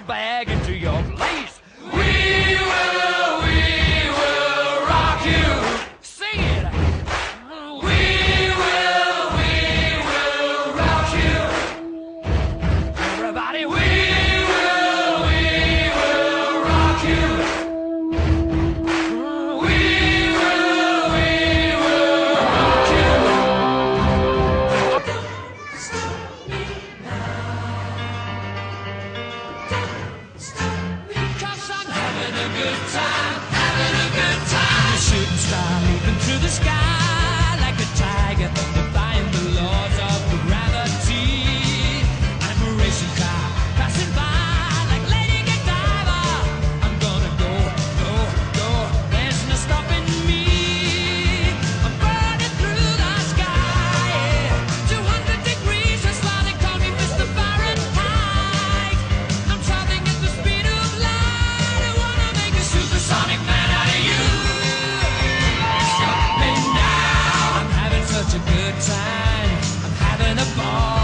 bag into your place. We will rock you. Sing it. We will rock you. Everybody, We will rock you. We will rock you. cause I'm Having a good time, having a good time. a shooting star leaping through the sky like a tiger, defying the laws of gravity. I'm a racing car passing by like Lady Godiva. I'm gonna go, go, go. There's no stopping me. I'm burning through the sky. 200 degrees, that's why they call me Mr. Fahrenheit. I'm traveling at the speed of light. I wanna make a supersonic man out of you. Stop me now. I'm having such a good time. I'm having a ball.